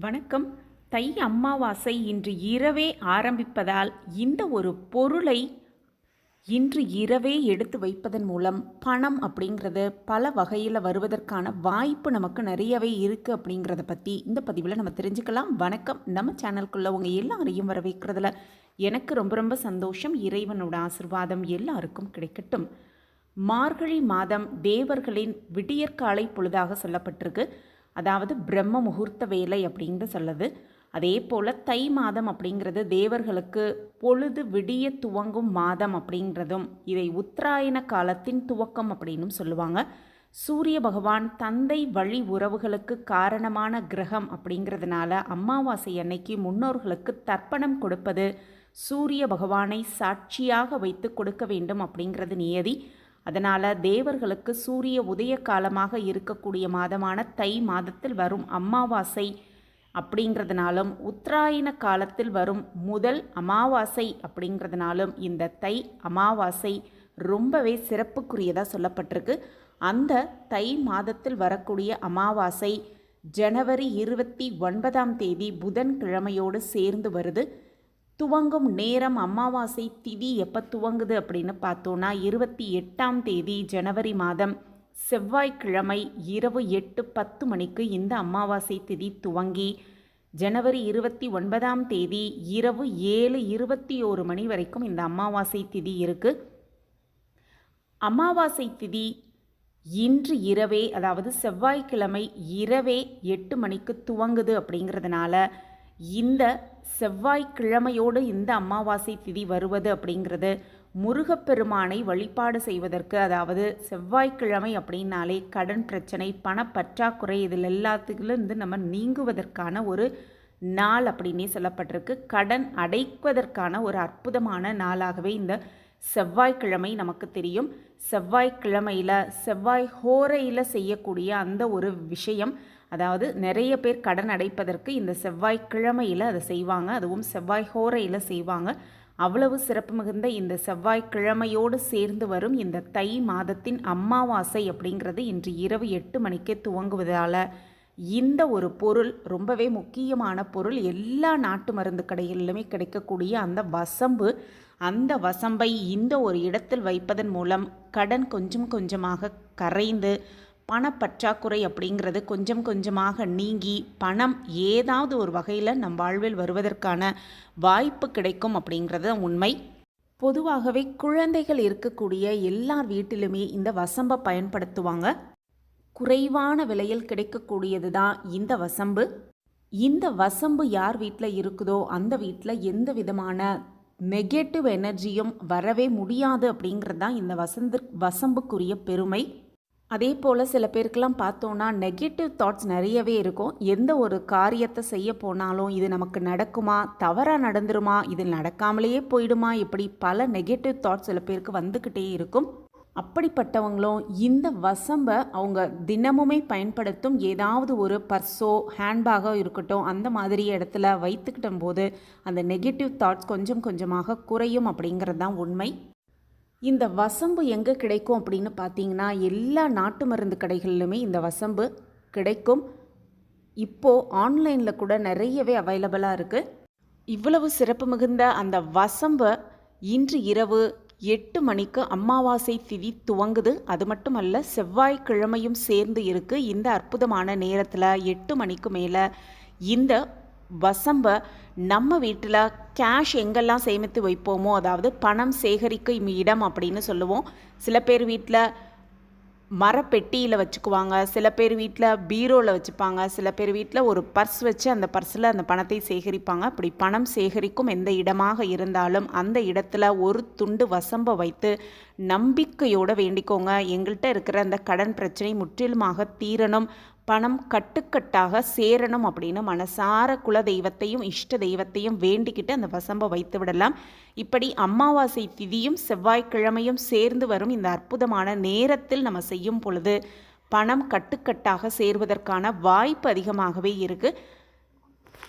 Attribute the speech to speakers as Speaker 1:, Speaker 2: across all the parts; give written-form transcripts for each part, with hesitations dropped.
Speaker 1: வணக்கம். தை அமாவாசை இன்று இரவே ஆரம்பிப்பதால் இந்த ஒரு பொருளை இன்று இரவே எடுத்து வைப்பதன் மூலம் பணம் அப்படிங்கிறது பல வகையில் வருவதற்கான வாய்ப்பு நமக்கு நிறையவே இருக்குது அப்படிங்கிறத பற்றி இந்த பதிவில் நம்ம தெரிஞ்சுக்கலாம். வணக்கம். நம்ம சேனலுக்குள்ளே உங்கள் எல்லாரையும் வரவேற்கிறதுல எனக்கு ரொம்ப ரொம்ப சந்தோஷம். இறைவனோட ஆசிர்வாதம் எல்லாருக்கும் கிடைக்கட்டும். மார்கழி மாதம் தேவர்களின் விடியற்காலை பொழுதாக சொல்லப்பட்டிருக்கு. அதாவது பிரம்ம முகூர்த்த வேலை அப்படிங்கிறது சொல்லுது. அதே போல் தை மாதம் அப்படிங்கிறது தேவர்களுக்கு பொழுது விடிய துவங்கும் மாதம் அப்படிங்கிறதும் இதை உத்தராயண காலத்தின் துவக்கம் அப்படின்னும் சொல்லுவாங்க. சூரிய பகவான் தந்தை வழி உறவுகளுக்கு காரணமான கிரகம் அப்படிங்கிறதுனால அமாவாசை அன்னைக்கு முன்னோர்களுக்கு தர்ப்பணம் கொடுப்பது, சூரிய பகவானை சாட்சியாக வைத்து கொடுக்க வேண்டும் அப்படிங்கிறது நியதி. அதனால் தேவர்களுக்கு சூரிய உதய காலமாக இருக்கக்கூடிய மாதமான தை மாதத்தில் வரும் அமாவாசை அப்படிங்கிறதுனாலும் உத்தராயண காலத்தில் வரும் முதல் அமாவாசை அப்படிங்கிறதுனாலும் இந்த தை அமாவாசை ரொம்பவே சிறப்புக்குரியதாக சொல்லப்பட்டிருக்கு. அந்த தை மாதத்தில் வரக்கூடிய அமாவாசை ஜனவரி 29 புதன்கிழமையோடு சேர்ந்து வருது. துவங்கும் நேரம் அமாவாசை திதி எப்போ துவங்குது அப்படின்னு பார்த்தோன்னா 28 ஜனவரி மாதம் செவ்வாய்க்கிழமை இரவு 8:10 இந்த அமாவாசை திதி துவங்கி ஜனவரி 29 இரவு 7:21 வரைக்கும் இந்த அமாவாசை திதி இருக்குது. அமாவாசை திதி இன்று இரவே, அதாவது செவ்வாய்க்கிழமை இரவே 8 துவங்குது அப்படிங்கிறதுனால இந்த செவ்வாய்க்கிழமையோடு இந்த அமாவாசை திதி வருவது அப்படிங்கிறது முருகப்பெருமானை வழிபாடு செய்வதற்கு, அதாவது செவ்வாய்க்கிழமை அப்படின்னாலே கடன் பிரச்சனை, பணப்பற்றாக்குறை இதில் எல்லாத்துலேருந்து நம்ம நீங்குவதற்கான ஒரு நாள் அப்படின்னே சொல்லப்பட்டிருக்கு. கடன் அடைப்பதற்கான ஒரு அற்புதமான நாளாகவே இந்த செவ்வாய்க்கிழமை நமக்கு தெரியும். செவ்வாய்க்கிழமையில் செவ்வாய் ஹோரையில் செய்யக்கூடிய அந்த ஒரு விஷயம், அதாவது நிறைய பேர் கடன் அடைப்பதற்கு இந்த செவ்வாய்க்கிழமையில் அதை செய்வாங்க. அதுவும் செவ்வாய் ஹோரையில் செய்வாங்க. அவ்வளவு சிறப்பு மிகுந்த இந்த செவ்வாய்க்கிழமையோடு சேர்ந்து வரும் இந்த தை மாதத்தின் அமாவாசை அப்படிங்கிறது இன்று இரவு 8 துவங்குவதால் இந்த ஒரு பொருள் ரொம்பவே முக்கியமான பொருள். எல்லா நாட்டு மருந்து கடைகளிலுமே கிடைக்கக்கூடிய அந்த வசம்பை இந்த ஒரு இடத்தில் வைப்பதன் மூலம் கடன் கொஞ்சம் கொஞ்சமாக கரைந்து பணப்பற்றாக்குறை அப்படிங்கிறது கொஞ்சம் கொஞ்சமாக நீங்கி பணம் ஏதாவது ஒரு வகையில் நம் வாழ்வில் வருவதற்கான வாய்ப்பு கிடைக்கும் அப்படிங்கிறது உண்மை. பொதுவாகவே குழந்தைகள் இருக்கக்கூடிய எல்லார் வீட்டிலுமே இந்த வசம்பை பயன்படுத்துவாங்க. குறைவான விலையில் கிடைக்கக்கூடியது தான் இந்த வசம்பு. இந்த வசம்பு யார் வீட்டில் இருக்குதோ அந்த வீட்டில் எந்த விதமான நெகட்டிவ் எனர்ஜியும் வரவே முடியாது அப்படிங்கிறது தான் இந்த வசம்புக்குரிய பெருமை. அதே போல் சில பேருக்கெல்லாம் பார்த்தோன்னா நெகட்டிவ் தாட்ஸ் நிறையவே இருக்கும். எந்த ஒரு காரியத்தை செய்ய போனாலும் இது நமக்கு நடக்குமா, தவறாக நடந்துருமா, இது நடக்காமலேயே போயிடுமா, இப்படி பல நெகட்டிவ் தாட்ஸ் சில பேருக்கு வந்துக்கிட்டே இருக்கும். அப்படிப்பட்டவங்களும் இந்த வசம்பை அவங்க தினமுமே பயன்படுத்தும் ஏதாவது ஒரு பர்ஸோ ஹேண்ட்பேக்கோ இருக்கட்டும், அந்த மாதிரி இடத்துல வைத்துக்கிட்ட போது அந்த நெகட்டிவ் தாட்ஸ் கொஞ்சம் கொஞ்சமாக குறையும் அப்படிங்கிறது தான் உண்மை. இந்த வசம்பு எங்கே கிடைக்கும் அப்படின்னு பார்த்தீங்கன்னா எல்லா நாட்டு மருந்து கடைகளிலுமே இந்த வசம்பு கிடைக்கும். இப்போது ஆன்லைனில் கூட நிறையவே அவைலபிளாக இருக்குது. இவ்வளவு சிறப்பு மிகுந்த அந்த வசம்பை இன்று இரவு 8 அமாவாசை திதி துவங்குது. அது மட்டுமல்ல, செவ்வாய்க்கிழமையும் சேர்ந்து இருக்குது. இந்த அற்புதமான நேரத்தில் 8 மேலே இந்த வசம்பை நம்ம வீட்டில் கேஷ் எங்கெல்லாம் சேமித்து வைப்போமோ, அதாவது பணம் சேகரிக்கும் இடம் அப்படின்னு சொல்லுவோம். சில பேர் வீட்டில் மரப்பெட்டியில் வச்சுக்குவாங்க, சில பேர் வீட்டில் பீரோவில் வச்சுப்பாங்க, சில பேர் வீட்டில் ஒரு பர்ஸ் வச்சு அந்த பர்ஸில் அந்த பணத்தை சேகரிப்பாங்க. அப்படி பணம் சேகரிக்கும் எந்த இடமாக இருந்தாலும் அந்த இடத்துல ஒரு துண்டு வசம்பை வைத்து நம்பிக்கையோடு வேண்டிக்கோங்க. எங்கள்கிட்ட இருக்கிற அந்த கடன் பிரச்சனை முற்றிலுமாக தீரணும், பணம் கட்டுக்கட்டாக சேரணும் அப்படின்னு மனசார குல தெய்வத்தையும் இஷ்ட தெய்வத்தையும் வேண்டிக்கிட்டு அந்த வசம்பை வைத்து விடலாம். இப்படி அமாவாசை திதியும் செவ்வாய்க்கிழமையும் சேர்ந்து வரும் இந்த அற்புதமான நேரத்தில் நம்ம செய்யும் பொழுது பணம் கட்டுக்கட்டாக சேர்வதற்கான வாய்ப்பு அதிகமாகவே இருக்குது.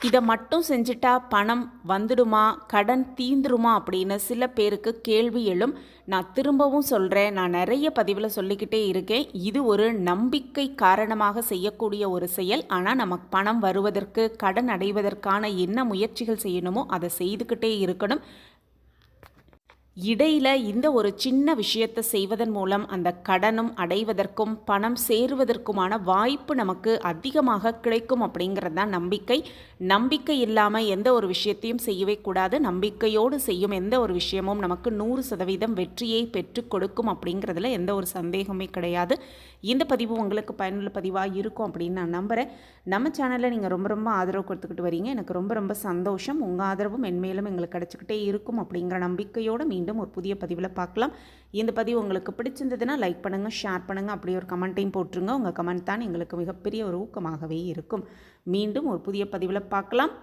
Speaker 1: இதை மட்டும் செஞ்சுட்டா பணம் வந்துடுமா, கடன் தீந்துருமா அப்படின்னு சில பேருக்கு கேள்வி எழும். நான் திரும்பவும் சொல்கிறேன், நான் நிறைய பதிவில் சொல்லிக்கிட்டே இருக்கேன், இது ஒரு நம்பிக்கை காரணமாக செய்யக்கூடிய ஒரு செயல். ஆனால் நமக்கு பணம் வருவதற்கு, கடன் அடைவதற்கான என்ன முயற்சிகள் செய்யணுமோ அதை செய்துக்கிட்டே இருக்கணும். இடையில் இந்த ஒரு சின்ன விஷயத்தை செய்வதன் மூலம் அந்த கடனும் அடைவதற்கும் பணம் சேருவதற்குமான வாய்ப்பு நமக்கு அதிகமாக கிடைக்கும் அப்படிங்கிறது தான் நம்பிக்கை. நம்பிக்கை இல்லாமல் எந்த ஒரு விஷயத்தையும் செய்யவே கூடாது. நம்பிக்கையோடு செய்யும் எந்த ஒரு விஷயமும் நமக்கு 100% வெற்றியை பெற்று கொடுக்கும் அப்படிங்கிறதுல எந்த ஒரு சந்தேகமே கிடையாது. இந்த பதிவு உங்களுக்கு பயனுள்ள பதிவாக இருக்கும் அப்படின்னு நான் நம்புகிறேன். நம்ம சேனலில் நீங்கள் ரொம்ப ரொம்ப ஆதரவு கொடுத்துக்கிட்டு வரீங்க. எனக்கு ரொம்ப ரொம்ப சந்தோஷம். உங்கள் ஆதரவும் மென்மேலும் எங்களுக்கு கிடச்சிக்கிட்டே இருக்கும் அப்படிங்கிற நம்பிக்கையோடு மீண்டும் ஒரு புதிய பதிவில் பார்க்கலாம். இந்த பதிவு உங்களுக்கு பிடிச்சிருந்ததுன்னா லைக் பண்ணுங்கள், ஷேர் பண்ணுங்கள், அப்படி ஒரு கமெண்ட்டையும் போட்டுருங்க. உங்கள் கமெண்ட் தான் எங்களுக்கு மிகப்பெரிய ஒரு ஊக்கமாகவே இருக்கும். மீண்டும் ஒரு புதிய பதிவில் பார்க்கலாம்.